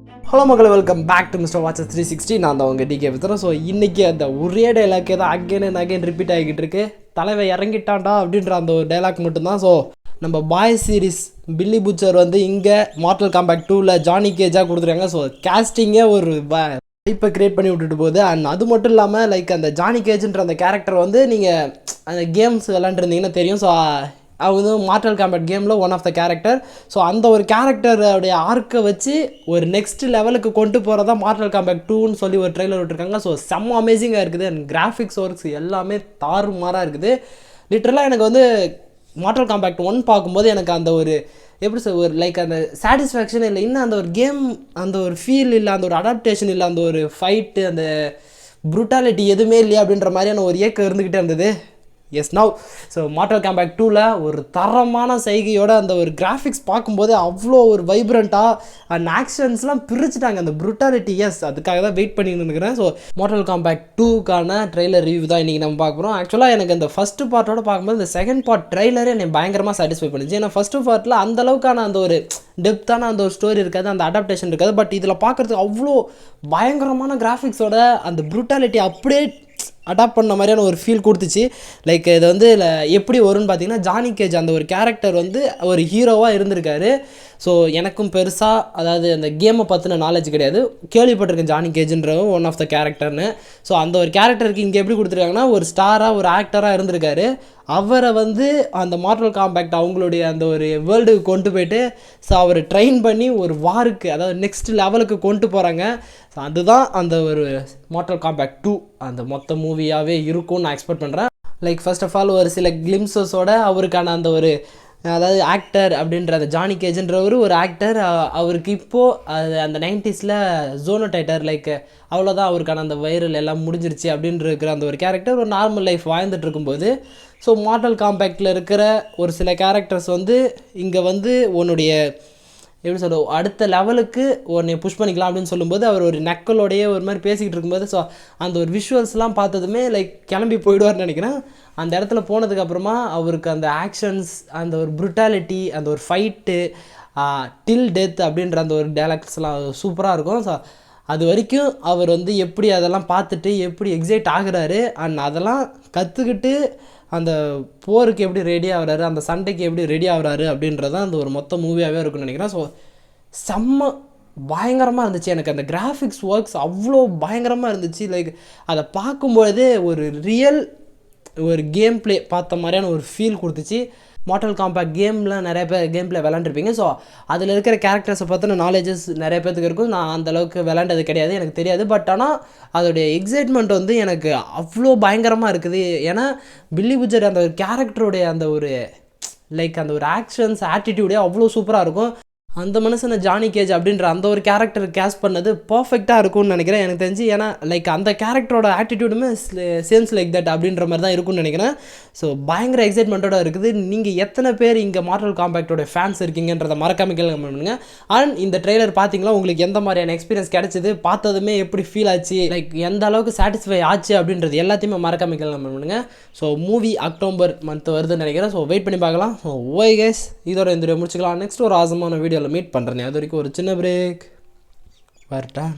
Hello மக்களே, welcome back to mister watches 360. நான் தான் உங்கள் டிகே வித்துறேன். ஸோ இன்றைக்கி அந்த ஒரே டைலாக்கே தான் அகெயின் அண்ட் அகெயின் ரிப்பீட் ஆகிக்கிட்டு இருக்கு. தலைவன் இறங்கிட்டான்டா அப்படின்ற அந்த ஒரு டைலாக் மட்டும்தான். ஸோ நம்ம பாய் சீரிஸ் பில்லி புச்சர் வந்து இங்கே மார்டல் காம்பேக்ட் 2ல் ஜானி கேஜாக கொடுத்துருக்காங்க. ஸோ கேஸ்டிங்கே ஒரு இப்போ க்ரியேட் பண்ணி விட்டுட்டு போகுது. அண்ட் அது மட்டும் இல்லாமல் லைக் அந்த ஜானி கேஜ்ன்ற அந்த கேரக்டர் வந்து நீங்கள் அந்த கேம்ஸ் விளாண்டுருந்தீங்கன்னா தெரியும். ஸோ அவங்க வந்து மார்டல் காம்பேக்ட் கேமில் one of the character. So அந்த ஒரு கேரக்டருடைய ஆர்க்கை வச்சு ஒரு நெக்ஸ்ட் லெவலுக்கு கொண்டு போகிறதா மார்டல் காம்பேக்ட் 2ன்னு சொல்லி ஒரு ட்ரெய்லர் விட்டுருக்காங்க. ஸோ செம்ம அமேசிங்காக இருக்குது. அண்ட் கிராஃபிக்ஸ் ஒர்க்ஸ் எல்லாமே தாறுமாறாக இருக்குது. லிட்ரலாக எனக்கு வந்து மார்டல் காம்பேக்ட் 1 பார்க்கும்போது எனக்கு அந்த ஒரு எப்படி சார் ஒரு லைக் அந்த சாட்டிஸ்ஃபேக்ஷன் இல்லை, இன்னும் அந்த ஒரு கேம் அந்த ஒரு ஃபீல் இல்லை, அந்த ஒரு அடாப்டேஷன் இல்லை, அந்த ஒரு ஃபைட்டு அந்த ப்ரூட்டாலிட்டி எதுவுமே இல்லையா அப்படின்ற மாதிரியான ஒரு இயக்கம் இருந்துக்கிட்டே இருந்தது. S now so Mortal compact 2ல் ஒரு தரமான செய்கையோட அந்த ஒரு கிராஃபிக்ஸ் பார்க்கும்போது அவ்வளோ ஒரு வைப்ரண்ட்டாக அண்ட் ஆக்ஷன்ஸ்லாம் பிரிச்சுட்டாங்க. அந்த ப்ரூட்டாலிட்டி எஸ் அதுக்காக தான் வெயிட் பண்ணிட்டு இருக்கிறேன். ஸோ மார்டல் காம்பேக்ட் 2க்கான ட்ரெய்லர் ரிவ்யூ தான் இன்றைக்கி நம்ம பார்க்குறோம். ஆக்சுவலாக எனக்கு அந்த ஃபஸ்ட்டு பார்ட்டோட பார்க்கும்போது இந்த செகண்ட் பார்ட் ட்ரெய்லரே என்னை பயங்கரமாக சாட்டிஸ்ஃபை பண்ணிச்சு. ஏன்னா ஃபஸ்ட்டு பார்ட்டில் அந்த அளவுக்கான அந்த ஒரு டெப்த்தான அந்த ஒரு ஸ்டோரி இருக்காது, அந்த அடாப்டேஷன் இருக்காது. பட் இதில் பார்க்குறதுக்கு அவ்வளோ பயங்கரமான கிராஃபிக்ஸோட அந்த ப்ரூட்டாலிட்டி அப்படியே அடாப்ட் பண்ண மாதிரியான ஒரு ஃபீல் கொடுத்துச்சு. லைக் இது வந்து எப்படி வரும்னு பார்த்தீங்கன்னா, ஜானி கேஜ் அந்த ஒரு கேரக்டர் வந்து ஒரு ஹீரோவாக இருந்திருக்காரு. ஸோ எனக்கும் பெருசாக அதாவது அந்த கேமை பற்றின நாலேஜ் கிடையாது, கேள்விப்பட்டிருக்கேன் ஜானி கேஜுன்ற ஒன் ஆஃப் த கேரக்டர்னு. ஸோ அந்த ஒரு கேரக்டருக்கு இங்கே எப்படி கொடுத்துருக்காங்கன்னா, ஒரு ஸ்டாராக ஒரு ஆக்டராக இருந்திருக்காரு. அவரை வந்து அந்த மார்டல் காம்பேக்ட் அவங்களுடைய அந்த ஒரு வேர்ல்டுக்கு கொண்டு போயிட்டு ஸோ அவரை ட்ரெயின் பண்ணி ஒரு வாருக்கு அதாவது நெக்ஸ்ட் லெவலுக்கு கொண்டு போகிறாங்க. ஸோ அதுதான் அந்த ஒரு மார்டல் காம்பேக்ட் 2 அந்த மொத்த மூவியாகவே இருக்கும்னு நான் எக்ஸ்பெக்ட் பண்ணுறேன். லைக் ஃபர்ஸ்ட் ஆஃப் ஆல் ஒரு சில கிளிம்ஸஸோட அவருக்கான அந்த ஒரு அதாவது ஆக்டர் அப்படின்ற அந்த ஜானி கேஜ்ன்றவர் ஒரு ஆக்டர். அவருக்கு இப்போது அது அந்த 90ஸ்ல ஜோனோடைட்டர் லைக் அவ்வளோதான் அவருக்கான அந்த வைரல் எல்லாம் முடிஞ்சிருச்சு அப்படின்ற இருக்கிற அந்த ஒரு கேரக்டர் ஒரு நார்மல் லைஃப் வாழ்ந்துட்டு இருக்கும்போது ஸோ மார்டல் காம்பேக்டில் இருக்கிற ஒரு சில கேரக்டர்ஸ் வந்து இங்கே வந்து உன்னுடைய எப்படி சொல்ல அடுத்த லெவலுக்கு உன்னை புஷ் பண்ணிக்கலாம் அப்படின்னு சொல்லும்போது அவர் ஒரு நக்கலோடையே ஒரு மாதிரி பேசிக்கிட்டு இருக்கும்போது ஸோ அந்த ஒரு விஷுவல்ஸ்லாம் பார்த்ததுமே லைக் கிளம்பி போயிடுவார்னு நினைக்கிறேன். அந்த இடத்துல போனதுக்கப்புறமா அவருக்கு அந்த ஆக்ஷன்ஸ் அந்த ஒரு ப்ரூட்டாலிட்டி அந்த ஒரு ஃபைட்டு டில் டெத் அப்படின்ற அந்த ஒரு டைலாக்ஸ்லாம் சூப்பராக இருக்கும். ஸோ அது வரைக்கும் அவர் வந்து எப்படி அதெல்லாம் பார்த்துட்டு எப்படி எக்ஸைட் ஆகுறாரு அண்ட் அதெல்லாம் கற்றுக்கிட்டு அந்த போருக்கு எப்படி ரெடி ஆகுறாரு, அந்த சண்டைக்கு எப்படி ரெடி ஆகுறாரு அப்படின்றதான் அந்த ஒரு மொத்த மூவியாகவே இருக்குன்னு நினைக்கிறேன். ஸோ செம்ம பயங்கரமாக இருந்துச்சு. எனக்கு அந்த கிராஃபிக்ஸ் ஒர்க்ஸ் அவ்வளோ பயங்கரமாக இருந்துச்சு. லைக் அதை பார்க்கும்பொழுதே ஒரு ரியல் ஒரு கேம் ப்ளே பார்த்த மாதிரியான ஒரு ஃபீல் கொடுத்துச்சு. மார்டல் காம்பேக்ட் கேமில் நிறைய பேர் கேம் ப்ளே விளாண்டுருப்பீங்க. ஸோ அதில் இருக்கிற கேரக்டர்ஸை பற்றின நாலேஜஸ் நிறைய பேருக்கு இருக்கும். நான் அந்தளவுக்கு விளாண்டது கிடையாது, எனக்கு தெரியாது. பட் ஆனால் அதோடைய எக்ஸைட்மெண்ட் வந்து எனக்கு அவ்வளோ பயங்கரமாக இருக்குது. ஏன்னா பில்லி புச்சர் அந்த கேரக்டருடைய அந்த ஒரு லைக் அந்த ஒரு ஆக்ஷன்ஸ் ஆட்டிடியூடே அவ்வளோ சூப்பராக இருக்கும். அந்த மனுஷனை ஜானி கேஜ் அப்படின்ற அந்த ஒரு கேரக்டர் கேஸ்ட் பண்ணது பர்ஃபெக்டாக இருக்கும்னு நினைக்கிறேன் எனக்கு தெரிஞ்சு. ஏன்னா லைக் அந்த கேரக்டரோட ஆட்டிடியூடுமே சேம்ஸ் லைக் தட் அப்படின்ற மாதிரி தான் இருக்கும்னு நினைக்கிறேன். ஸோ பயங்கர எக்ஸைட்மெண்ட்டோட இருக்குது. நீங்கள் எத்தனை பேர் இங்கே மார்டல் காம்பேக்டோட ஃபேன்ஸ் இருக்கீங்கன்றதை மறக்காம கேளுங்க பண்ணுங்க. அண்ட் இந்த ட்ரெய்லர் பார்த்தீங்களா, உங்களுக்கு எந்த மாதிரியான எக்ஸ்பீரியன்ஸ் கிடைச்சிது, பார்த்ததுமே எப்படி ஃபீல் ஆச்சு, லைக் எந்த அளவுக்கு சாட்டிஸ்ஃபை ஆச்சு அப்படின்றது எல்லாத்தையுமே மறக்காம கேளுங்க பண்ணுங்க. ஸோ மூவி அக்டோபர் மந்த் வருதுன்னு நினைக்கிறேன். ஸோ வெயிட் பண்ணி பார்க்கலாம். ஸோ ஓய் கைஸ், இதோட இந்த வீடியோ முடிச்சுக்கலாம். நெக்ஸ்ட் ஒரு ஆசமான வீடியோவில் மீட் பண்ணுறேன். அது வரைக்கும் ஒரு சின்ன பிரேக் வரட்டேன்.